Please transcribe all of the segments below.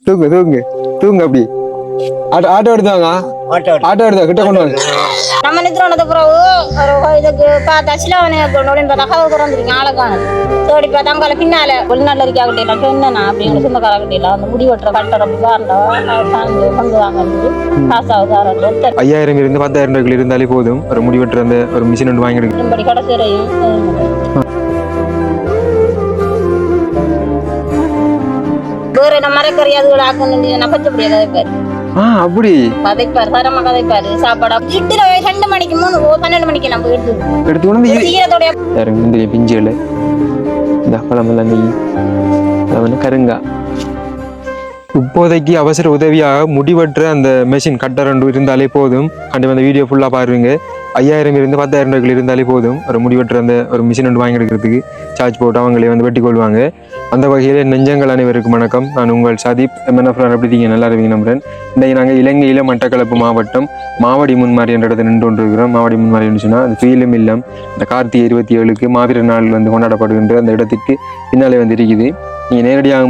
தூங்கு தூங்கு தூங்கு அப்படி ஆட்டோ எடுத்தாங்க ஆட்டோ எடுத்தா கிட்ட கொண்டு வந்து நம்ம நிறுவனத்தை பிறகு ஒரு இதுக்கு பார்த்தா சிலவனை கொண்டு பார்த்தா கதை திறந்துருக்கீங்க ஆளுக்கான தேடி பார்த்தா அங்கே பின்னால வெளிநாட்டில் இருக்காக்கிட்டே என்னன்னா அப்படிங்கிற சொந்தக்காரக்கிட்டே அந்த முடி வெட்டுற கட்டர் அப்படி சார்ந்த கொண்டு வாங்க காசாவது 5000 இருந்து 10,000 இருந்தாலே போதும் ஒரு முடி வெட்டுற அந்த ஒரு மிஷின் ஒன்று வாங்கி எடுக்கும் கடைசியும் வேற என்ன மரக்கறி அதுகளை ஆக்கணும் பச்சைப்படியா கதைப்பாரு அப்படி கதைப்பாரு தரமா கதைப்பாரு சாப்பாடு 2 மணிக்கு 12 மணிக்கு நம்ம எடுத்து கொண்டு பிஞ்சுல இந்த பழமெல்லாம் நெய் கருங்கா இப்போதைக்கு அவசர உதவியாக முடிவற்ற அந்த மெஷின் கட்டர் இருந்தாலே போதும். கண்டிப்பாக அந்த வீடியோ ஃபுல்லாக பாருங்க. 5000 இருந்து 10,000 இருந்தாலே போதும் ஒரு முடிவற்ற அந்த ஒரு மிஷின் ஒன்று வாங்கி எடுக்கிறதுக்கு சார்ஜ் போட்டு அவங்களே வெட்டி கொள்வாங்க. அந்த வகையில் நெஞ்சங்கள் அனைவருக்கும் வணக்கம். நான் உங்கள் சதீப் MNF. எப்படி இருக்கீங்க? நல்லா இருப்பீங்க நம்புறேன். இன்றைக்கு நாங்கள் இலங்கையில் மட்டக்களப்பு மாவட்டம் மாவடி முன்மாரி என்ற இடத்துல நின்று கொண்டு இருக்கிறோம். மாவடி முன்மாரி சொன்னால் அது துயிலும் இல்லம் இந்த கார்த்திகை 27 மாவீர நாள் கொண்டாடப்படுகின்ற அந்த இடத்துக்கு பின்னாலே இருக்குது. நீங்கள் நேரடியாக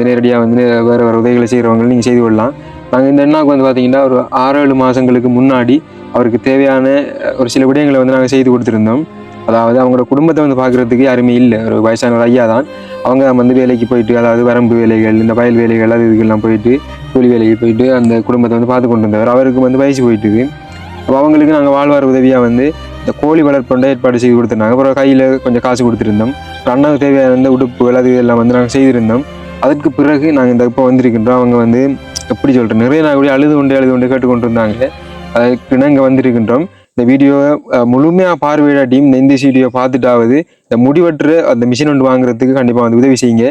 நேரடியாக வேறு உதவிகளை செய்கிறவங்க நீங்கள் செய்து கொள்ளலாம். நாங்கள் இந்த அண்ணாவுக்கு பார்த்தீங்கன்னா ஒரு 6-7 மாதங்களுக்கு முன்னாடி அவருக்கு தேவையான ஒரு சில விடயங்களை நாங்கள் செய்து கொடுத்துருந்தோம். அதாவது அவங்களோட குடும்பத்தை பார்க்குறதுக்கு யாருமே இல்லை. ஒரு வயசான ஒரு ஐயா தான். அவங்க வேலைக்கு போயிட்டு, அதாவது வரம்பு வேலைகள், இந்த வயல் வேலைகள், அது இதுக்கெல்லாம் போயிட்டு கூலி வேலைக்கு போயிட்டு அந்த குடும்பத்தை பார்த்து கொண்டு வந்தவர். அவருக்கு வயசு போயிட்டுது. அப்போ அவங்களுக்கு நாங்கள் வாழ்வார் உதவியாக இந்த கோழி வளர்ப்பு ஏற்பாடு செய்து கொடுத்துருந்தாங்க. அப்புறம் கையில் கொஞ்சம் காசு கொடுத்துருந்தோம். அண்ணாவுக்கு தேவையான உடுப்புகள் அது எல்லாம் நாங்கள் செய்திருந்தோம். அதற்கு பிறகு நாங்கள் இந்த இப்போ வந்திருக்கின்றோம். அவங்க எப்படி சொல்கிறேன், நிறைய நாள் கூட அழுது கொண்டு கேட்டுக்கொண்டு இருந்தாங்க. அதுக்கு நாங்கள் வந்திருக்கின்றோம். இந்த வீடியோவை முழுமையாக பார்வையிடாட்டியும் இந்த வீடியோ பார்த்துட்டாவது இந்த முடிவற்ற அந்த மிஷின் ஒன்று வாங்குறதுக்கு கண்டிப்பாக உதவி செய்யுங்க.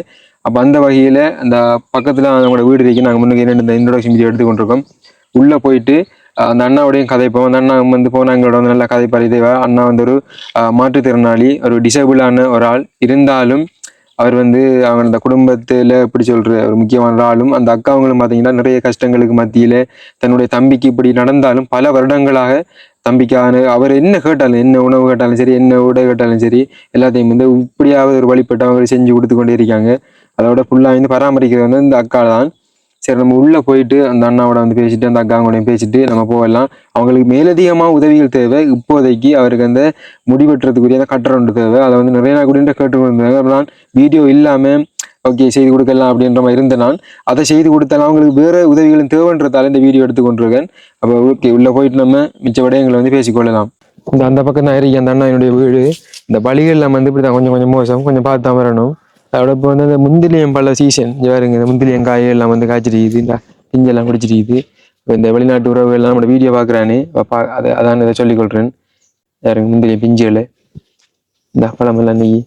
அப்போ அந்த வகையில் அந்த பக்கத்தில் அவங்களோட வீடு இருக்கு. நாங்கள் முன்னுக்கு இந்த இன்ட்ரோடக்ஷன் வீடியோ எடுத்துக்கொண்டிருக்கோம். உள்ளே போயிட்டு அந்த அண்ணாவோடையும் கதைப்போம். அந்த அண்ணா போனால் எங்களோட நல்லா கதைப்பார். இதே அண்ணா ஒரு மாற்றுத்திறனாளி, ஒரு டிசேபிளான ஒரு ஆள் இருந்தாலும் அவர் அவங்க அந்த குடும்பத்தில் எப்படி சொல்கிற ஒரு முக்கியமான ஆளும். அந்த அக்காவங்களும் பார்த்தீங்கன்னா நிறைய கஷ்டங்களுக்கு மத்தியில் தன்னுடைய தம்பிக்கு இப்படி நடந்தாலும் பல வருடங்களாக தம்பிக்கான அவர் என்ன கேட்டாலும், என்ன உணவு கேட்டாலும் சரி, என்ன உடை கேட்டாலும் சரி, எல்லாத்தையும் இப்படியாவது ஒரு வழிபட்டு அவங்க செஞ்சு கொடுத்து கொண்டே இருக்காங்க. அதோட ஃபுல்லாக பராமரிக்கிறது இந்த அக்கா தான். சரி, நம்ம உள்ளே போயிட்டு அந்த அண்ணாவோட பேசிட்டு அந்த அக்காவோடையும் பேசிட்டு நம்ம போகலாம். அவங்களுக்கு மேலதிகமாக உதவிகள் தேவை. இப்போதைக்கு அவருக்கு அந்த முடிவெட்டுறதுக்குரிய அந்த கட்டர் ஒன்று தேவை. அதை நிறைய நாள் கூட கேட்டுக்கொண்டிருந்தாங்க. அப்போ நான் வீடியோ இல்லாமல் ஓகே செய்து கொடுக்கலாம் அப்படின்ற மாதிரி இருந்தேன். நான் அதை செய்து கொடுத்தாலும் அவங்களுக்கு வேறு உதவிகளும் தேவைன்றதால இந்த வீடியோ எடுத்து கொண்டிருக்கேன். அப்போ ஓகே உள்ளே போயிட்டு நம்ம மிச்ச விடயங்களை பேசிக்கொள்ளலாம். அந்த பக்கம் தான் இருக்கு அந்த அண்ணா என்னுடைய வீடு. இந்த பலிகள் நம்ம இப்படி தான் கொஞ்சம் கொஞ்சம் மோசம், கொஞ்சம் பார்த்து தான் வரணும். அதோட இப்போ அந்த முந்திலியம் பல சீசன் பாருங்க. இந்த முந்திலியம் காயெல்லாம் காய்ச்சிருக்குது, இந்த பிஞ்செல்லாம் குடிச்சிருக்குது. இந்த வெளிநாட்டு உறவுகள்லாம் நம்மளோட வீடியோ பார்க்குறானே அதான் இதை சொல்லிக்கொள்கிறேன். யாருங்க முந்திலியம் பிஞ்சுகள், இந்த பழமெல்லாம் நெய்,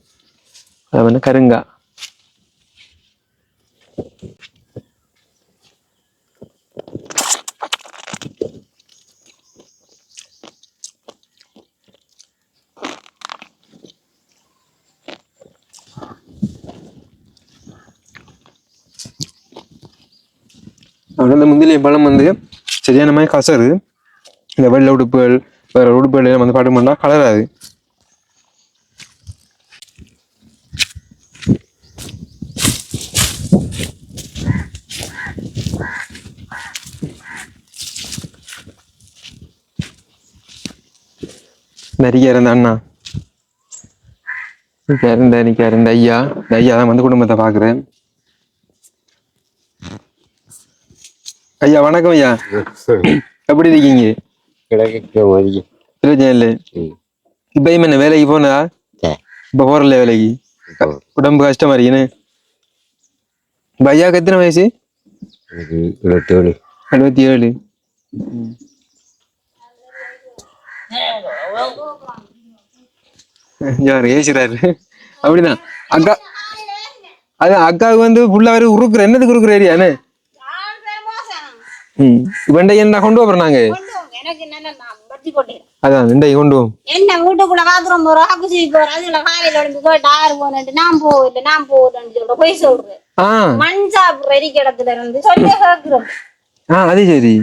அது கருங்கா. அந்த முந்திலிய பழம் சரியான மாதிரி கசரு. இந்த வெள்ளை உடுப்புகள் வேற உடுப்புகள் எல்லாம் பாட்டு பண்ணா கலராது. நிறைய இருந்த அண்ணா இருந்த ஐயா, இந்த ஐயா தான் குடும்பத்தை பாக்குறேன். ஐயா வணக்கம். ஐயா எப்படி இருக்கீங்க? இல்லை இப்ப என்ன வேலைக்கு போனதா? இப்ப போறல வேலைக்கு? உடம்பு கஷ்டமா இருக்குன்னு. இப்ப ஐயாவுக்கு எத்தனை வயசு? 77. ஏசுறாரு அப்படிதான். அக்கா அது அக்காவுக்கு ஃபுல்லா உருக்குற என்னதுக்கு உருக்குற ஏரியானே. வெண்டை என்ன கொண்டு போறோம் நாங்க. அதான் வெண்டை கொண்டு போவோம். என்ன வீட்டுக்குள்ள பாத்ரூம் போறோம், குசி போறோம், அதுல காலையில எழுந்து போயிட்டு 6 போனேன். நான் போகுதுன்னு சொல்ற போய் சொல்றேன். மண் சாப்பிடுற இடத்துல இருந்து சொல்லி கேட்கிறோம். அது சரி.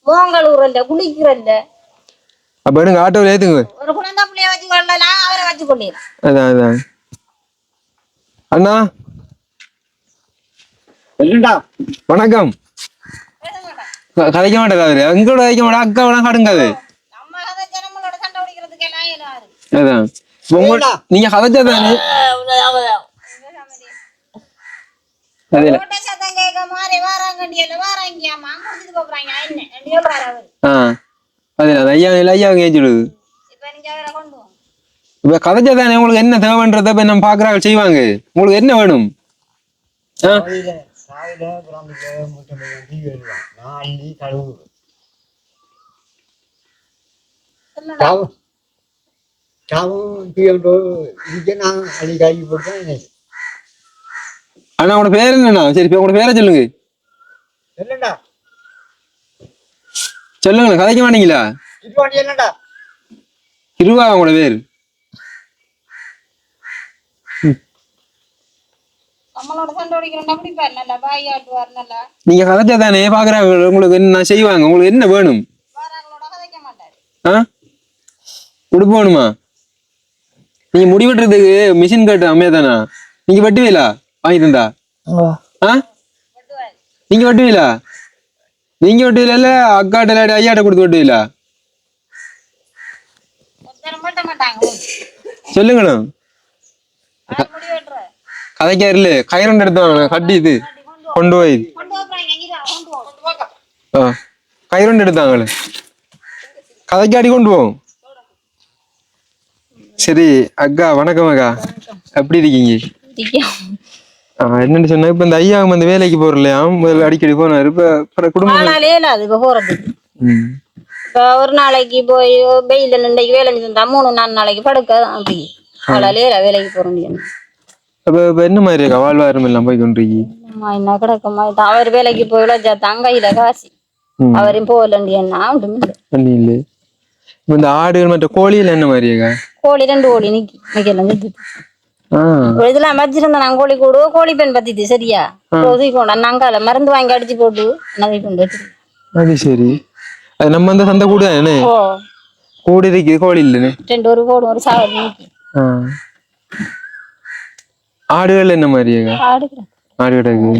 மோங்களூர் இல்ல குளிக்கிறல்ல. அப்ப எடுங்க ஆட்டோல ஏத்துங்க. ஒரு குழந்தை பிள்ளைய வச்சு கொள்ளலாம், அவரை வச்சு கொள்ளிடலாம். அதான் அண்ணா வணக்கம். கதைக்க மாட்டேதா அவரு எங்களோட கதைக்க மாட்டா அக்காவோட கடுங்காது. அதான் நீங்க கதைச்சா தானே ஐயாவுக்கு ஏச்சுடுது. இப்ப கதைச்சா தானே உங்களுக்கு என்ன தேவைன்றத இப்ப நம்ம பாக்குறாங்க செய்வாங்க. உங்களுக்கு என்ன வேணும்? ஆனா உங்களோட பேர் என்னண்ணா? சரி இப்ப உங்களோட பேரை சொல்லுங்க. சொல்லுங்க கதைக்க மாட்டீங்களா? இருவா உங்களோட பேர்? நீங்க கதைச்சா தானே பாக்குறாங்க உங்களுக்கு என்ன செய்வாங்க. உங்களுக்கு என்ன வேணும்? உடுப்பு வேணுமா? நீங்க முடி வெட்டுறதுக்கு மிஷின் கட்டு அமையதானா? நீங்க வெட்டுவீங்களா? வாங்கி தந்தா நீங்க வெட்டுவீங்களா? நீங்க வெட்டுவீங்களா இல்ல அக்காட்ட இல்லாட்டி ஐயாட்ட கொடுத்து வெட்டுவீங்களா? சொல்லுங்கண்ணா. கதைக்காருல கயிறு எடுத்து கட்டி இது கொண்டு போய் கயிறு எடுத்தாங்களே கதைக்காடி கொண்டு போவோம். சரி அக்கா வணக்கம் அக்கா. எப்படி இருக்கீங்க? என்னன்னு சொன்னா இப்ப இந்த ஐயா வந்து வேலைக்கு போற இல்லையா அடிக்கடி போனாரு. இப்ப குடும்பம் ஒரு நாளைக்கு போய் வெயில நின்றைக்கு வேலை செஞ்சா 3-4 நாளைக்கு படுக்க அப்படி வேலைக்கு போற முடியும். அப்ப என்ன மாதிரி இருக்கா வாழ்வாரம் எல்லாம் போய் கொண்டிருக்கீ? என்ன கிடக்குமா அவர் வேலைக்கு போய் தங்கையில காசி அவரையும் போகலண்டி என்ன இல்ல. இந்த ஆடு மற்ற கோழியில என்ன மாதிரி இருக்கா? கோழி 2 கோழி நிக்கலாம் இதெல்லாம் வச்சிருந்தா நான் கோழி கூடு கோழி பெண் பத்திட்டு சரியா போனா நாங்கால மருந்து வாங்கி அடிச்சு போட்டு நகை கொண்டு வச்சு. அது சரி. அது நம்ம அந்த சந்தை கூட கூடு இருக்கு கோழி இல்லன்னு 2 ஒரு கோடு ஒரு சாவடி. ஆடுகள் என்ன மாதிரி ஆடு கிடக்கு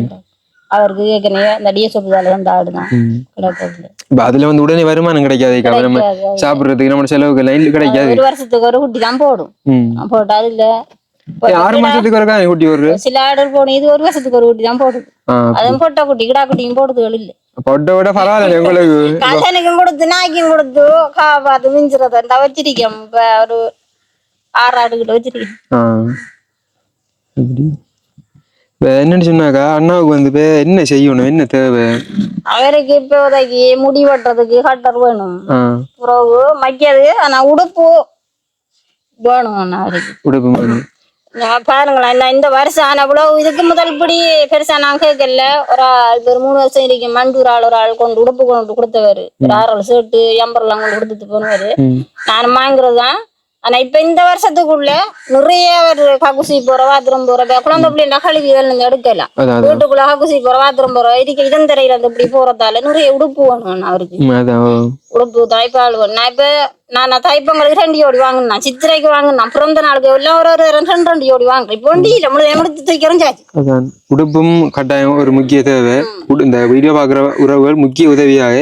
அவருக்கு ஏற்கனவே அந்த டிஎஸ்ஓபிதால வந்து ஆடுதான் கிடக்குது. அதுல வந்து உடனே வருமானம் கிடைக்காது. நம்ம சாப்பிடுறதுக்கு நம்ம செலவுக்கு எல்லாம் கிடைக்காது. 1 வருஷத்துக்கு ஒரு குட்டி தான் போடும். போட்டா அதுல 6 மாசத்துக்கு ஒருக்கா குட்டி வருது. சில ஆடு போடும். இது 1 வருஷத்துக்கு ஒரு குட்டி தான் போடுது. அதுவும் பொட்டை குட்டி கிடா குட்டியும் போடுதுகள் இல்ல. பொட்டை விட பரவாயில்ல உங்களுக்கு. கசனுக்கும் கொடுத்து நாய்க்கும் கொடுத்து காப்பாத்து மிஞ்சிறத வச்சிருக்கேன். இப்ப ஒரு 6 ஆடு கிட்ட வச்சிருக்கேன். என்னன்னு சொன்னாக்கா அண்ணாவுக்கு வந்து என்ன செய்யணும் என்ன தேவை? அவருக்கு இப்போதைக்கு முடி வெட்டுறதுக்கு கட்டர் வேணும். புறவு மக்கியது ஆனா உடுப்பு வேணும். அவருக்கு உடுப்பு வேணும். பாருங்களேன் இந்த வருஷம் ஆனா அவ்வளவு இதுக்கு முதல் இப்படி பெருசா நான் கேட்கல. ஒரு 3 வருஷம் இருக்கு மண்டூர் ஆள் ஒரு ஆள் கொண்டு உடுப்பு கொண்டு கொடுத்தவாரு. ஒரு 6 ஷர்ட்டு எம்பர்லாம் கொண்டு கொடுத்துட்டு போனவாரு. நான் வாங்குறதுதான். ஆனா இப்ப இந்த வருஷத்துக்குள்ள நிறைய கக்குசி போற பாத்ரூம் போற குழந்தை பிள்ளைங்க கழுவிகள் நீங்க எடுக்கலாம். வீட்டுக்குள்ள கக்குசி போற பாத்ரூம் போற இதுக்கு இதந்தரையில இருந்து இப்படி போறதால நிறைய உடுப்பு வேணும் அவருக்கு. உடுப்பு தாய்ப்பால் வேணும். நான் இப்ப நான் தாய்ப்பங்களுக்கு 2 ஜோடி வாங்கினேன். சித்திரைக்கு வாங்கினேன். பிறந்த நாளுக்கு எல்லாம் ஒரு 2 ஜோடி வாங்குறேன். இப்போ முடித்து தூக்கிறஞ்சாச்சு. உடுப்பும் கட்டாயம் ஒரு முக்கிய தேவை. இந்த வீடியோ பாக்குற உறவுகள் முக்கிய உதவியாக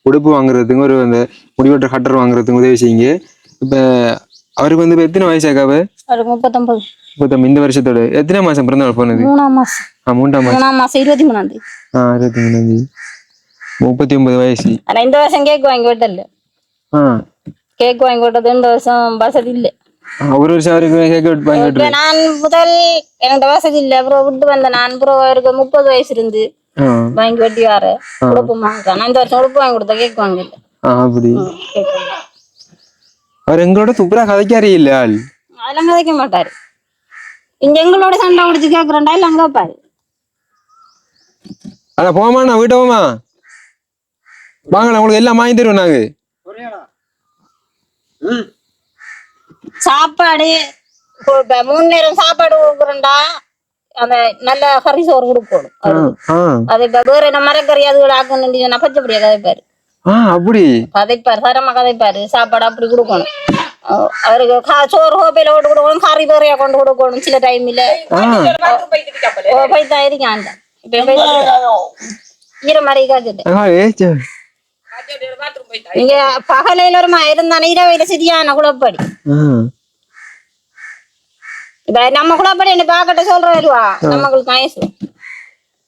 உடுப்பு வாங்குறதுக்கு ஒரு அந்த முடிவெற்ற கட்டர் வாங்குறதுக்கு உதவி செய்யுங்க. இப்ப அவருக்கு வந்து எத்தனை வயசாக்காவ? 39. இந்த வருஷத்தோட எத்தனை மாசம் பிறந்த நாள் போனது? 3ஆம் மாசம். 3ஆம் மாசம் 23ஆம் தேதி. 23ஆம் தேதி 39 வயசு. ஆனா இந்த வருஷம் கேக் வாங்கி விட்டல. கேக் வாங்கி விட்டது இந்த வருஷம் வசதி இல்ல. ஒரு வருஷம் அவருக்கு கேக் வாங்கி விட்டு நான் முதல் எனக்கு வசதி இல்ல. அப்புறம் விட்டு வந்த நான் அப்புறம் அவருக்கு 30 வயசு இருந்து வாங்கி வெட்டி வர உடுப்பு வாங்க. நான் இந்த வருஷம் உடுப்பு வாங்கி கொடுத்த கேக் வாங்கல. அப்படி அவர் எங்களோட சூப்பரா கதைக்காரே இல்ல ஆள். அதெல்லாம் கதைக்க மாட்டாரு. இங்க எங்களோட சண்டை உடிச்சு கேக்குறேன்டா இல்ல அங்க பாரு. ஆனா போமா நான் வீட்டை போமா வாங்க உங்களுக்கு எல்லாம் வாங்கி தருவோம் நாங்க. சாப்பாடு 3 நேரம் சாப்பாடு கொடுக்குறேன்டா. அந்த நல்ல கறி சோறு கொடுக்கணும். அது வேற என்ன மரக்கறி அதுகளை ஆக்கணும். பச்சைப்படியா கதைப்பாரு. அப்படி கதைப்பாரு சரமா கதைப்பாரு. சாப்பாடு அப்படி கொடுக்கணும். அவருக்கு சோறு ஹோப்பையில போட்டு கொடுக்கணும். கறி பேரையா கொண்டு கொடுக்கணும். சில டைம்ல போய்தான் இருக்கான். இப்ப ஈர மாதிரி காக்குது நீங்க பகலையில ஒரு இருந்தானே இரவையில சரியான குழப்படி இப்ப நம்ம குழப்படி என்ன பாக்கட்ட சொல்றா நம்மளுக்கு வயசு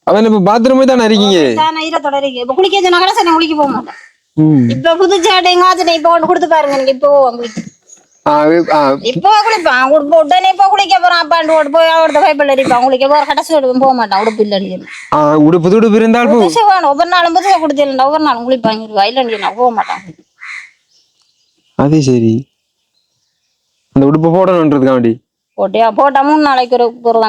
அவன் இப்ப பாத்ரூம் தானே இருக்கீங்க ஈரத்தோட இருக்கு இப்ப குளிக்க சொன்னா கூட சரி குளிக்க போக மாட்டேன் இப்ப புது சாட்டை எங்காச்சும் இப்ப கொண்டு கொடுத்து பாருங்க நீங்க இப்போ உங்களுக்கு இப்போ குளிப்பான் உடனே இப்போ குளிக்க போறான் அப்பாண்டு ஓட்டு போய் அவர்த பைப்பிள் அடிப்பான் குளிக்க போற கடைசி போக மாட்டான் உடுப்பு இல்லைன்னு உடுப்பு இருந்தால் ஒவ்வொரு நாளும் புதுசா கொடுத்து ஒவ்வொரு நாளும் குளிப்பாங்க இல்லைன்னு போக மாட்டான் அது சரி அந்த உடுப்பு போடணுன்றதுக்காண்டி போட்டா 3 நாளைக்கு ஒரு பொருள்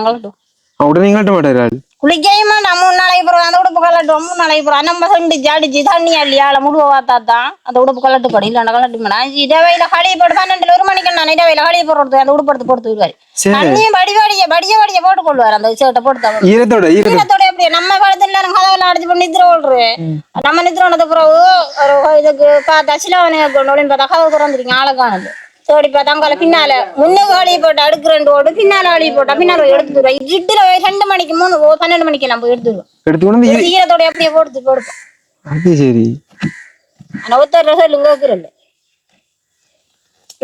உடனே கட்ட மாட்டாரு குளிக்கையுமா 3 நாளைக்கு போறோம் அந்த உடுப்பு கலட்டும் 3 நாளைக்கு போறோம் நம்ம செண்டிச்சு அடிச்சு தண்ணி அள்ளியால முடுவ பார்த்தாதான் அந்த உடுப்பு கலட்டு படி இல்லைன்னா கலட்டுமா இடவையில களி போட்டு 12 1 மணிக்கு நான் இடவையில களி போடுறது அந்த உடுப்பு எடுத்து போட்டு விடுவாரு தண்ணியும் படிய போட்டு கொள்வாரு அந்த சேட்டை போட்டு ஈரத்தோட எப்படி நம்ம காலத்துல எல்லாரும் கதவுல அடிச்சு பண்ணி நித்திர ஓடுறேன் நம்ம நித்திரோனது பிறகு ஒரு இதுக்கு பார்த்தா சிலவனை கொண்டு பார்த்தா கதவு திறந்துருக்கீங்க ஆளுக்கானது சோடி பார்த்தாங்க பின்னால முன்னுக்கு அழி போட்டு அடுக்கு 2 ஓடு பின்னால அழி போட்டா பின்னால எடுத்துருவோம் இட்டுல 2 மணிக்கு 3 12 மணிக்கு நம்ம எடுத்துருவோம் ஈரத்தோட எப்படியே கொடுப்போம் அது சரி ஆனா ஒருத்தர் சொல்லுங்க கேக்குறல்ல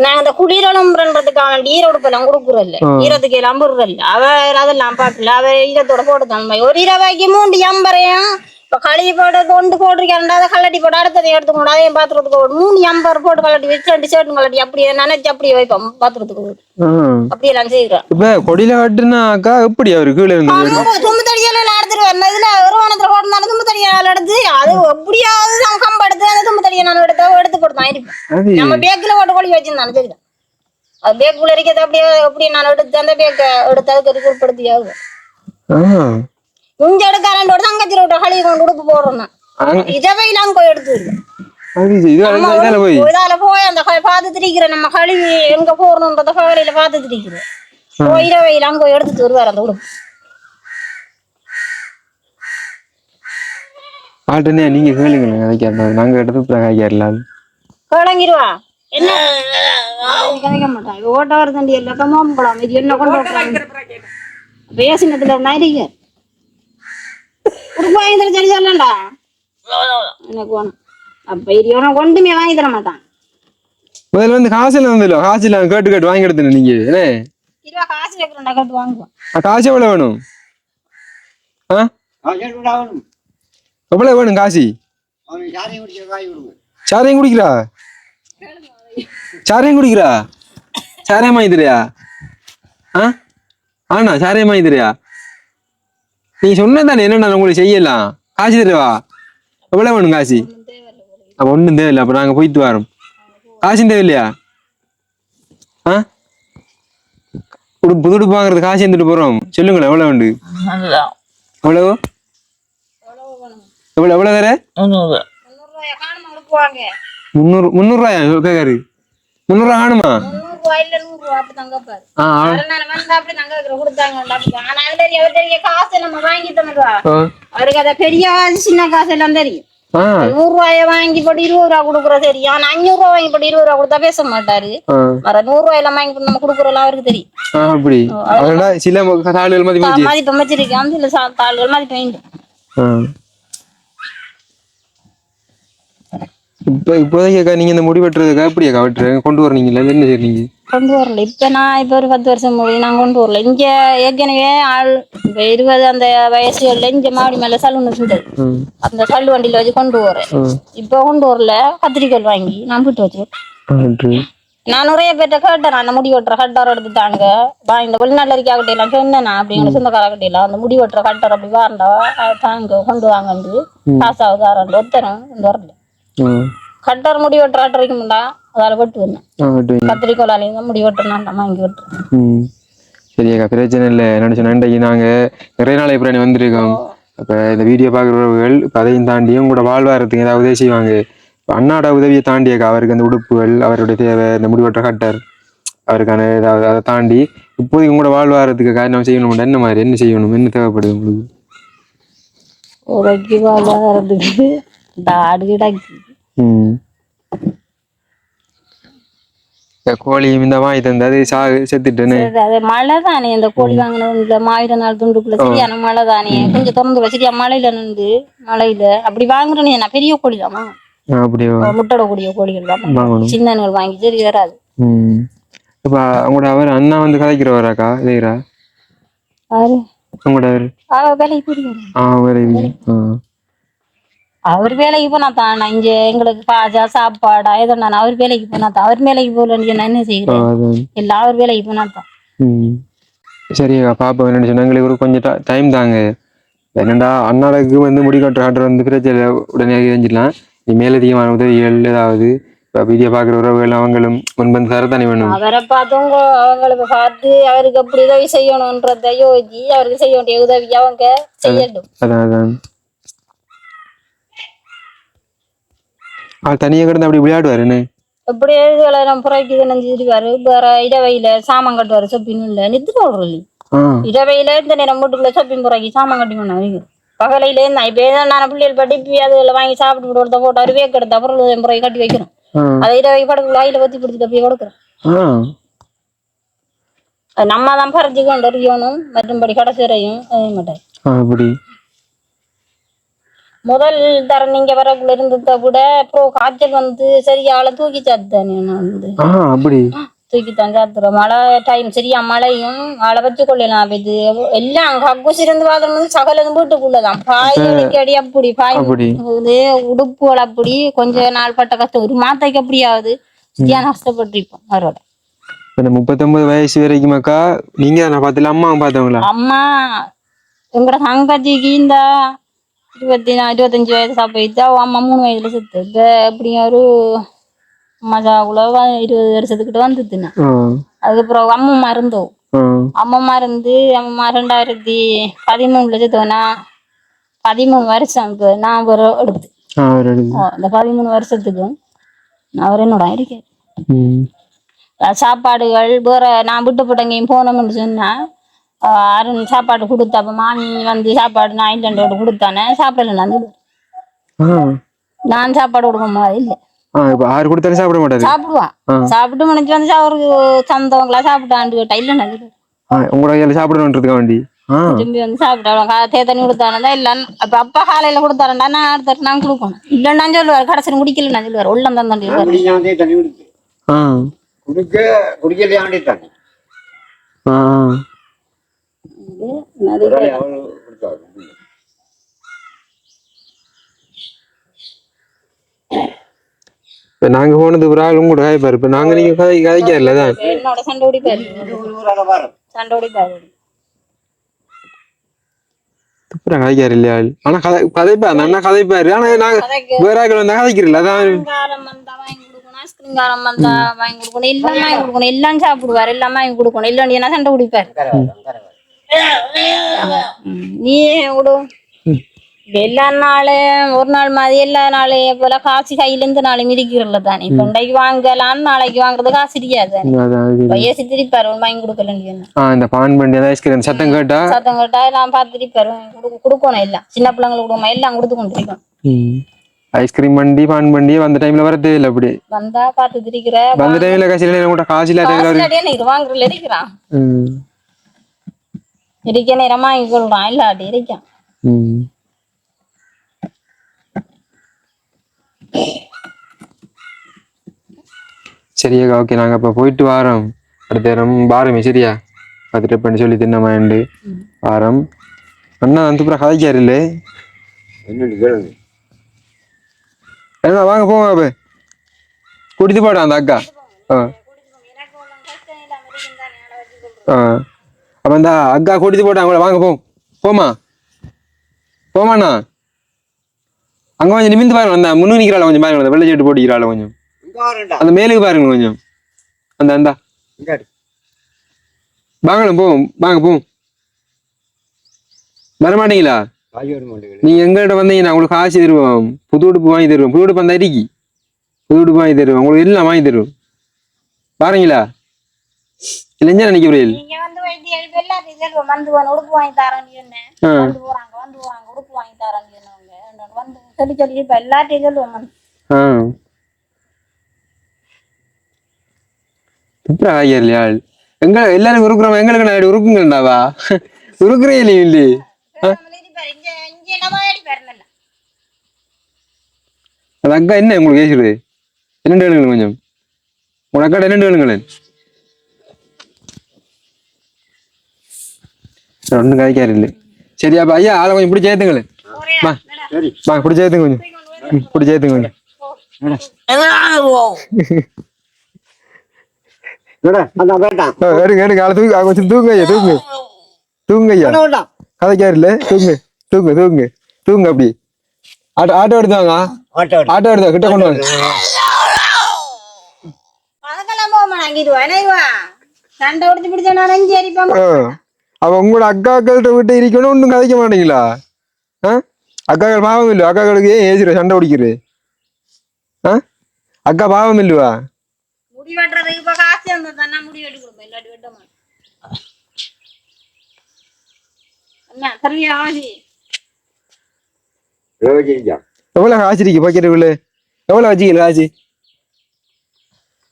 நாங்க இந்த குடிரணும்ன்றதுக்காக ஈர உடுப்பெல்லாம் கொடுக்குறல்ல ஈரத்துக்கு எல்லாம் போடுறல்ல அவர் அதெல்லாம் பாக்கல அவர் ஈரத்தோட போட்டுதான் ஒரு இரவாய்க்கு 3 எம்பரையும் இப்ப களி போட்டு கொண்டு போட்டிருக்கா அதை கல்லட்டி போட்டு அடுத்ததையும் எடுத்துக்கணும் அதையும் பாத்திரத்துக்கு 3 எம்பர் போட்டு கல்லட்டி வச்சு 2 ஷர்ட்டும் கல்லட்டி அப்படியே நினைச்சு அப்படியே வைப்போம் பாத்திரத்துக்கு அப்படியெல்லாம் செய்யறோம் இப்ப கொடியில கட்டுனாக்கா எப்படி அவரு கீழே தும்பு தடியால எடுத்துட்டு வரணும் இதுல வருமானத்துல போட்டுனாலும் தும்பு தடியால எடுத்து அது எப்படியாவது கம்பு எடுத்து அந்த தும்பு தடியை நான் எடுத்து கொடுத்தான் இருப்பேன் நம்ம பேக்கில போட்டு கொழி வச்சிருந்தாலும் சரிதான் அது பேக்குள்ள இருக்கிறது அப்படியே நான் எடுத்து அந்த பேக்கை எடுத்து அதுக்கு உட்படுத்தியாகும் இங்க எடுக்க 2 தங்கச்சி விட்ட களி கொண்டு உடுப்பு போடுறோம் இதவையெல்லாம் போய் எடுத்து இதால போய் அந்த பார்த்து திரிக்கிற நம்ம களி எங்க போறணும்ன்றத கவலையில பார்த்து திரிக்கிறேன் போய் இரவையெல்லாம் போய் எடுத்துட்டு வருவார் அந்த உடுப்பு ஆட்டனே நீங்க கேளுங்க நாங்க எடுத்து காய்க்காரலாம் கேளங்கிடுவா என்ன கிடைக்க மாட்டான் ஓட்ட வரதண்டி எல்லாத்தையும் போகலாம் இது என்ன கொண்டு விட்டுறாங்க பேசினதுல நடிகை உடுப்பு வாங்கி தர சரி சொல்லண்டா எனக்கு வேணும் அப்ப இது உனக்கு ஒன்றுமே வாங்கி தர மாட்டான் முதல்ல வந்து காசுல வந்துடும் காசுல கேட்டு வாங்கி எடுத்துன நீங்க என்ன காசு வைக்கிறேன்டா கேட்டு வாங்குவோம் காசு எவ்வளவு வேணும் எவ்வளவு வேணும் காசி சாரையும் குடிக்கிறா சாரையும் வாங்கி தரியா ஆனா சாரையும் வாங்கி தரியா நீ சொன்னதானே என்ன நான் உங்களுக்கு செய்யலாம் காசு தருவா எவ்வளவு வேணும் காசி அப்ப ஒன்றும் தேவையில்லை அப்ப நாங்க போயிட்டு வரோம் காசும் தேவையில்லையா புது உடுப்பு வாங்குறது காசு எடுத்துட்டு போறோம் சொல்லுங்களேன் எவ்வளவு உண்டு எவ்வளவு எவ்வளவு வேற 300 ரூபாயா கேக்காரு 300 ரூபா காணுமா அவருக்கு அத பெரிய சின்ன காசு எல்லாம் தெரியும் 100 ரூபாய வாங்கி போட்டு 20 ரூபா கொடுக்குற தெரியும் ஆனா 500 ரூபா வாங்கி போட்டு 20 ரூபா கொடுத்தா பேச மாட்டாரு 100 ரூபாயெல்லாம் வாங்கி போட்டு நம்ம கொடுக்குறோம் அவருக்கு தெரியும் அப்படி சில தாள்கள் மதிப்பு வச்சிருக்கேன் சில தாள்கள் மதிப்பு இப்போதைக்கு நீங்க இந்த முடி வெட்டுறதுக்காக எப்படியா வெட்டுறீங்க கொண்டு வரீங்களா என்ன செய்றீங்க கொண்டு வரல இப்ப நான் இப்ப ஒரு 10 வருஷம் முடி நான் கொண்டு வரல இங்க ஏற்கனவே ஆள் 20 அந்த வயசுல இங்க மாடி மேல சலூன் இருந்தது அந்த சல்லு வண்டியில வச்சு கொண்டு வரேன் இப்ப கொண்டு வரல கத்திரிக்கோள் வாங்கி நான் போட்டு வச்சு நான் நிறைய பேர்ட்ட கேட்டேன் அந்த முடி வெட்டுற கட்டர் எடுத்துட்டாங்க இந்த வெளிநாட்டுல இருக்காக்கிட்ட எல்லாம் சொன்னேன் அப்படிங்கிற சொந்தக்காரக்கிட்ட அந்த முடி வெட்டுற கட்டர் அப்படி வாரண்டா தாங்க கொண்டு வாங்கன்னு காசாவது ஆரண்டு ஒத்தரம் கொண்டு வரல கட்டர் முடி வெட்டுற அட்டரைக்கும்டா அதால வெட்டுவேன் கத்திரிக்கோளாலையும் தான் முடி வெட்டுனா வாங்கி வெட்டுறேன் சரியாக்கா பிரச்சனை இல்லை என்ன சொன்னா இன்றைக்கு நாங்க நிறைய நாளை பிராணி வந்திருக்கோம் அப்ப இந்த வீடியோ பாக்குறவர்கள் அதையும் தாண்டியும் கூட வாழ்வாரத்துக்கு ஏதாவது உதவி செய்வாங்க அண்ணாட உதவியை தாண்டியக்கா அவருக்கு அந்த உடுப்புகள் அவருடைய தேவை இந்த முடிவெட்டுற கட்டர் அவருக்கான ஏதாவது அதை தாண்டி இப்போதைக்கு கூட வாழ்வாரத்துக்கு காரணம் செய்யணும் என்ன மாதிரி என்ன செய்யணும் என்ன தேவைப்படுது உங்களுக்கு வாழ்வாரத்துக்கு தாடு கிடக்கு கோழியும் இந்த மாதிரி தந்து அது செத்துட்டுன்னு. சரி, அது மழை தானே இந்த கோழி வாங்கினது மாயிரம் நாள் துண்டுக்குள்ள சரியான மழை தானே கொஞ்சம் திறந்து சரியா மழையில நின்று மழையில அப்படி வாங்குறேன்னு நான் பெரிய கோழி தாமா அப்படியோ முட்டடக்கூடிய கோழிகள் தான் வாங்கணும். சின்னங்கள் வாங்கி சரி வராது. இப்ப அவங்களோட அவர் அண்ணா வந்து கதைக்கிறவராக்கா இல்லையா யாரு உங்களோட வேலைக்கு போறீங்க வேலை அவர் வேலைக்கு போனா தான் இங்க எங்களுக்கு பாஜா சாப்பாடா ஏதோ நான் அவர் வேலைக்கு போனா தான் அவர் வேலைக்கு போகலன்னு நான் என்ன செய்யறேன் எல்லாம் அவர் வேலைக்கு போனா தான். சரியா பாப்பா என்ன சொன்னா எங்களுக்கு கொஞ்சம் டைம் தாங்க என்னடா அண்ணாளுக்கு வந்து முடிக்காட்டு ஆர்டர் வந்து பிரச்சனை உடனே செஞ்சிடலாம். நீ மேலதிகமான உதவிகள் ஏதாவது வீடியோ பாக்குற உறவுகள் அவங்களும் முன்பந்து தரத்தானே வேணும். அவரை பார்த்தவங்க அவங்களுக்கு பார்த்து அவருக்கு அப்படி உதவி செய்யணும்ன்றத யோசிச்சு அவருக்கு செய்ய வேண்டிய உதவி அவங்க செய்யட்டும். அதான் தனியா கிடந்து அப்படி விளையாடுவாருன்னு எப்படி புறக்கு நினைச்சிருக்காரு வேற இடவையில சாமான் கட்டுவாரு சொப்பின்னு இல்ல நித்து போடுறது இடவையில இந்த நேரம் வீட்டுக்குள்ள சொப்பின் புறக்கி சாமான் கட்டி பண்ண பகலையில இருந்தா இப்ப நான் பிள்ளைகள் படிப்பு அதுல வாங்கி சாப்பிட்டு கொடுத்த போட்டு அருவே கிடத்த அப்புறம் முறை கட்டி வைக்கிறோம் அதை இடவை படகு வாயில வத்தி பிடிச்சிட்டு அப்படியே கொடுக்குறோம். நம்ம தான் பறிச்சு கொண்டு அறியணும் மற்றும்படி கடைசிறையும் அதே மாட்டேன். முதல் தர நீங்க வரக்குள்ள இருந்ததை விட அப்புறம் காய்ச்சல் வந்து சரியால தூக்கி சாத்துதானே வந்து தூக்கித்தான் சாத்துறோம். மழை டைம் சரியா மழையும் ஆளை வச்சு கொள்ளலாம். இது எல்லாம் கக்கூசி இருந்து பார்த்தோம் சகல வீட்டுக்குள்ளதான் பாய் அடிக்கடி அப்படி பாய் உடுப்புகள் அப்படி கொஞ்ச நாள் பட்ட கஷ்டம் ஒரு மாத்தைக்கு அப்படியாவது சரியான கஷ்டப்பட்டிருப்போம் அவரோட. 39 வயசு வரைக்கும் அக்கா நீங்க அம்மா பார்த்தவங்களா? அம்மா எங்களோட தங்கச்சிக்கு இந்த 25 வயசு சாப்பிட்டா அம்மா 3 வயசுல செத்து இப்ப எப்படியும் ஒரு மசாக்குள்ள 20 வருஷத்துக்கிட்ட வந்துட்டுனா அதுக்கப்புறம் அம்மம்மா இருந்தோம். அம்மம்மா இருந்து அம்மம்மா 2013 செத்தோன்னா 13 வருஷம் இப்ப நான் ஒரு எடுத்து இந்த 13 வருஷத்துக்கும் நான் ஒரு என்னோட இருக்கேன். சாப்பாடுகள் வேற நான் விட்டு போட்டங்கையும் போனோம்னு சொன்னா அருண் சாப்பாடு கொடுத்தா அப்ப மாமி வந்து சாப்பாடு நான் இல்லைன்றோடு கொடுத்தானே சாப்பிடல நான் சாப்பாடு கொடுக்க மாதிரி இல்லை சாப்பிடுவான் சாப்பிட்டு முடிஞ்சு வந்து அவருக்கு சந்தவங்களா சாப்பிட்டாண்டு கேட்டா இல்லைன்னு சாப்பிடணுன்றதுக்காண்டி திரும்பி வந்து சாப்பிட்டாங்க தண்ணி கொடுத்தானதா இல்ல அப்ப அப்பா காலையில கொடுத்தாரண்டா நான் அடுத்த நான் கொடுக்கணும் இல்லைன்னா சொல்லுவாரு கடைசி குடிக்கல நான் சொல்லுவாரு உள்ளம் தான் நாங்க போனது ஒரு ஆளும் கூட காய்ப்பாரு இப்ப நாங்க நீங்க கதைக்கலதான் என்னோட சண்டோடி பாரு கதைக்காரு இல்லையா ஆனா கதைப்பாரு அண்ணா கதைப்பாரு ஆனா நாங்க வேற ஆக்கள் வந்தா கதைக்கிறீங்களா அதான் ஐஸ்கிரீம் வந்தா வாங்கி கொடுக்கணும் எல்லாம் வாங்கி கொடுக்கணும் எல்லாம் சாப்பிடுவாரு எல்லாம் வாங்கி கொடுக்கணும் இல்லைன்னா சண்டை குடிப்பாரு. நீ விடும் எல்லா நாளும் ஒரு நாள் மாதிரி எல்லா நாளையும் போல காசு கையில இருந்து நாளை மிதிக்கிறல்ல தானே இப்ப இன்றைக்கு வாங்கலாம் நாளைக்கு வாங்குறது காசு தெரியாது வயசு திருப்பாரு வாங்கி கொடுக்கல சத்தம் கேட்டா நான் பார்த்து திருப்பாரு கொடுக்கணும் எல்லாம் சின்ன பிள்ளைங்களுக்கு கொடுக்கணும் எல்லாம் கொடுத்து கொண்டு இருக்கோம். ஐஸ்கிரீம் வண்டி பான் வண்டி அந்த டைம்ல வரதே இல்ல அப்படி வந்தா பார்த்து திரிக்கிற அந்த டைம்ல காசு இல்ல வாங்குறதுல இருக்கிறான் இருக்க நேரமா வாங்கி கொள்றான் இல்லாட்டி இருக்கான். சரியா ஓகே நாங்க அப்ப போயிட்டு வாரோம் அடுத்த நேரம் வாரமே சரியா பார்த்துட்டு பண்ணி சொல்லி தின்னமாண்டு வாரம் அண்ணா வந்து அப்புறம் கதைக்காரு இல்லை என்ன வாங்க போங்க அப்ப குடித்து போடான் அந்த அக்கா அப்ப இந்த அக்கா குடித்து போட்டாங்க வாங்க போமா போமாண்ணா அங்க கொஞ்சம் நிமிந்து பாருங்க அந்த முன்னு நிக்கிறாள் கொஞ்சம் பாருங்க வெள்ளை சீட்டு போட்டிக்கிறாள் கொஞ்சம் அந்த மேலுக்கு பாருங்க கொஞ்சம் அந்த அந்த வாங்கணும் போவோம் வரமாட்டீங்களா நீங்க எங்கள்கிட்ட வந்தீங்கன்னா உங்களுக்கு காசு தருவோம் புது உடுப்பு வாங்கி தருவோம் புது உடுப்பு அந்த அடிக்கி புது உடுப்பு வாங்கி தருவோம் உங்களுக்கு எல்லாம் வாங்கி தருவோம் பாருங்களா இல்லைஞ்சா நினைக்க புரியல துப்புரா ஐயா இல்லையா எங்க எல்லாரும் உருக்குறோம் எங்களுக்கு நான் உருக்குங்கண்டாவா உருக்குறே இல்லையே அது அக்கா என்ன உங்களுக்கு பேசுறது என்னென்று வேணுங்களேன் கொஞ்சம் உன் அக்கா என்னென்று வேணுங்களேன் ஒன்றும் கதைக்காரு இல்லை சரி அப்ப ஐயா ஆளை கொஞ்சம் பிடிச்சி ஏத்துங்களேன் வா பிடிச்சி ஏத்துங்க கொஞ்சம் பிடிச்சி ஏத்துங்க கொஞ்சம் எடுங்க ஆளை தூக்கு கொஞ்சம் தூங்க ஐயா தூங்க ஐயா கதைக்காரு இல்லை தூங்க அப்படி ஆட்டோ எடுத்தாங்க ஆட்டோ எடுத்தா கிட்ட கொண்டு வாங்க அவ உங்களோட அக்காக்கள்கிட்ட விட்டு இருக்கணும் ஒன்றும் கதைக்க மாட்டீங்களா அக்காக்கள் பாவம் இல்லையா அக்காக்களுக்கு ஏன் ஏசுற சண்டை பிடிக்கிற அக்கா பாவம் இல்லையா எவ்வளவு காசு இருக்கு பாக்கிறதுக்குள்ள எவ்வளவு வச்சுக்கல காசு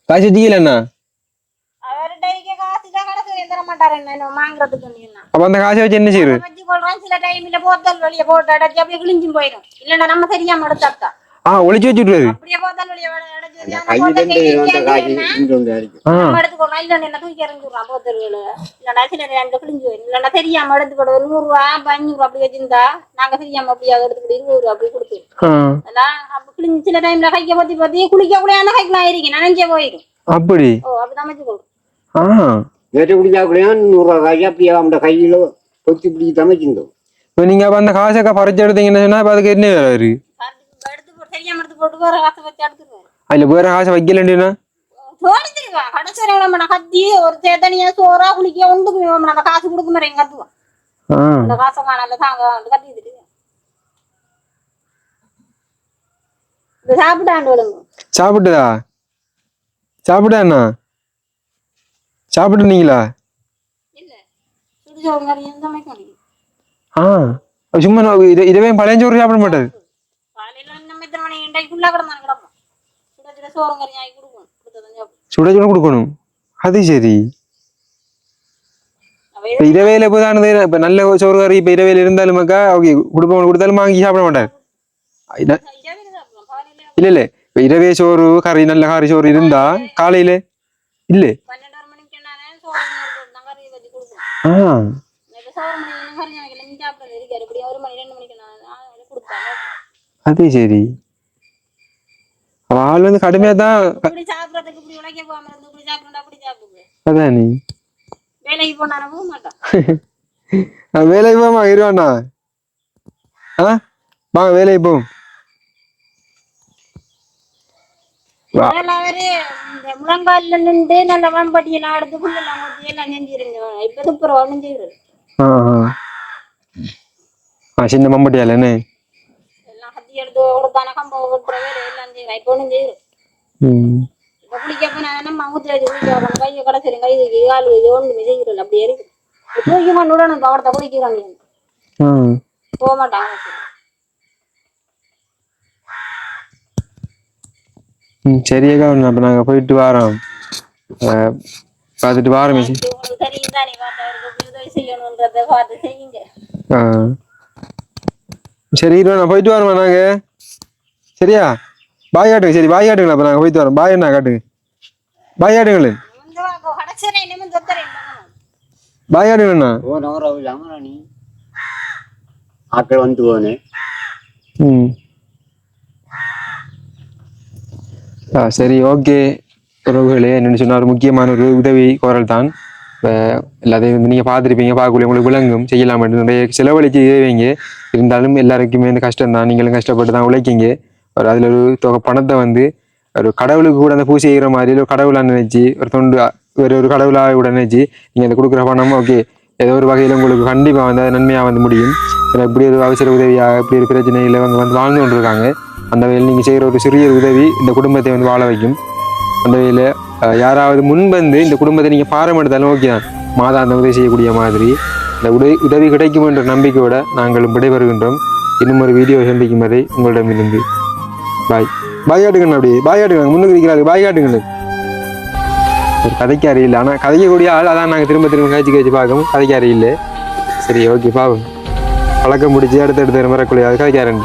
வச்சுக்கலண்ணா அப்ப அந்த காசை வச்சு என்ன செய்யுது ஒளிச்சு வச்சுட்டு தெரியாம எடுத்துக்கூட 100 ரூபா 500 அப்படி வச்சிருந்தா நாங்க தெரியாம அப்படியே எடுத்துக்கிட்டு 20 ரூபா அப்படி கொடுத்துருவோம் சில டைம்ல கைக்க பத்தி பத்தி குளிக்க கூட கைக்கலாம் இருக்கேன் நனைஞ்சே போயிடும் அப்படி அப்படிதான் வச்சு கொடுக்கும் நேற்று குடிச்சா கூட 100 ரூபா காய்ச்சி அப்படியே அவங்க கையில பொத்தி பிடிச்சி சமைச்சிருந்தோம் இப்போ நீங்க அப்ப அந்த காசை பறிச்சு எடுத்தீங்கன்னு சொன்னா அதுக்கு என்ன வேறு தெரியாம எடுத்து போட்டு வேற காசை வச்சு எடுத்துருவாரு அதுல வேற காசை வைக்கலன்னா தோடிச்சிருவான் கடைசி கத்தி ஒரு சேத்தனியா சோறா குளிக்க ஒன்றுக்கு அந்த காசு கொடுக்க மாதிரி கத்துவான் அந்த காசை காணல தாங்க கத்திட்டு சாப்பிட்டாண்டு விழுங்க சாப்பிட்டுதா சாப்பிட்டாண்ணா சாப்பிட்டுனீங்களா இல்ல சுடுசோறு மாதிரி எந்த மாதிரி சும்மா இதுவே பழைய சோறு சாப்பிட மாட்டாரு சுட சுட கொடுக்கணும் அது சரி இரவையில இப்போதானது இப்ப நல்ல சோறு கறி இப்ப இரவையில இருந்தாலுமாக்கா ஓகே கொடுத்தாலும் வாங்கி சாப்பிட மாட்டார் இல்ல இல்ல இப்ப இரவே சோறு கறி நல்ல கறி சோறு இருந்தா காலையில இல்ல அது சரி ஆள் வந்து கடுமையா தான் அதான் நீ வேலைக்கு போனா போக மாட்டான் வேலைக்கு போமா இருவாண்ணா வாங்க வேலைக்கு போம் முழங்கால நின்று நல்ல வம்பட்டியெல்லாம் எடுத்து புள்ளெல்லாம் ஊத்தி எல்லாம் செஞ்சிருந்தோம் இப்ப துப்புரம் ஒண்ணும் செய்யறது சின்ன மம்பட்டியால என்ன எல்லாம் கத்தி எடுத்து கொடுத்தான கம்ப விட்டுற வேலை எல்லாம் செய்யறேன் இப்ப ஒண்ணும் செய்யறது இப்ப குளிக்க போனா நம்ம ஊத்துல குளிக்க கையை கடைசி கை கால் ஒண்ணுமே செய்யறது அப்படியே இருக்கு தூக்கி கொண்டு விடணும் அவர்த்த குளிக்கிறாங்க போக மாட்டாங்க சரியாக்கா அப்ப நாங்க போயிட்டு வரோம் பார்த்துட்டு வாரம் சரி நான் போயிட்டு வரோம் நாங்க சரியா பாய் காட்டுங்க சரி பாய் காட்டுங்களா அப்ப நாங்க போயிட்டு வரோம் பாய் என்ன காட்டுங்க பாய் காட்டுங்களே பாய் காட்டுங்கண்ணா ஆக்கள் வந்து போனேன் சரி ஓகே உறவுகளே என்னென்னு சொன்னால் ஒரு முக்கியமான ஒரு உதவி கோரல் தான் எல்லாத்தையும் வந்து நீங்கள் பார்த்துருப்பீங்க பார்க்கக்கூடிய உங்களுக்கு விளங்கும் செய்யலாம் நிறைய செலவழிச்சு செய்வீங்க இருந்தாலும் எல்லாருக்குமே இந்த கஷ்டம் தான் நீங்களும் கஷ்டப்பட்டு தான் உழைக்கிங்க ஒரு அதில் ஒரு தொகை பணத்தை வந்து ஒரு கடவுளுக்கு கூட அந்த பூசி செய்கிற மாதிரி ஒரு கடவுளாக நினைச்சு ஒரு தொண்டு ஒரு கடவுளாக கூட நினைச்சு நீங்கள் அந்த கொடுக்குற பணம் ஓகே ஏதோ ஒரு வகையில் உங்களுக்கு கண்டிப்பாக வந்து அது நன்மையாக வந்து முடியும் இப்படி ஒரு அவசர உதவியாக இப்படி ஒரு பிரச்சனையில் அவங்க வந்து வாழ்ந்து கொண்டு இருக்காங்க அந்த வகையில் நீங்கள் செய்கிற ஒரு சிறிய உதவி இந்த குடும்பத்தை வந்து வாழ வைக்கும் அந்த வகையில் யாராவது முன்வந்து இந்த குடும்பத்தை நீங்கள் பாரம் எடுத்தாலும் ஓகே தான் மாதாந்த உதவி செய்யக்கூடிய மாதிரி இந்த உதவி கிடைக்கும் என்ற நம்பிக்கையோடு நாங்களும் விடைபெறுகின்றோம் இன்னும் ஒரு வீடியோ சந்திக்கும் வரை உங்களிடமிருந்து பாய் காட்டுங்க அப்படி பாய் காட்டுங்க முன்னுக்கு இருக்கிறாரு பாய் காட்டுங்க ஒரு கதைக்கு அறியில்லை, ஆனால் கதைக்கக்கூடிய ஆள் அதான் நாங்கள் திரும்ப திரும்ப கழிச்சு பார்க்கணும், கதைக்கு அறியில்லை. சரி ஓகே பாவம் பழக்கம் முடிச்சு அடுத்தடுத்து வரக்கூடிய அது கதைக்காரன்.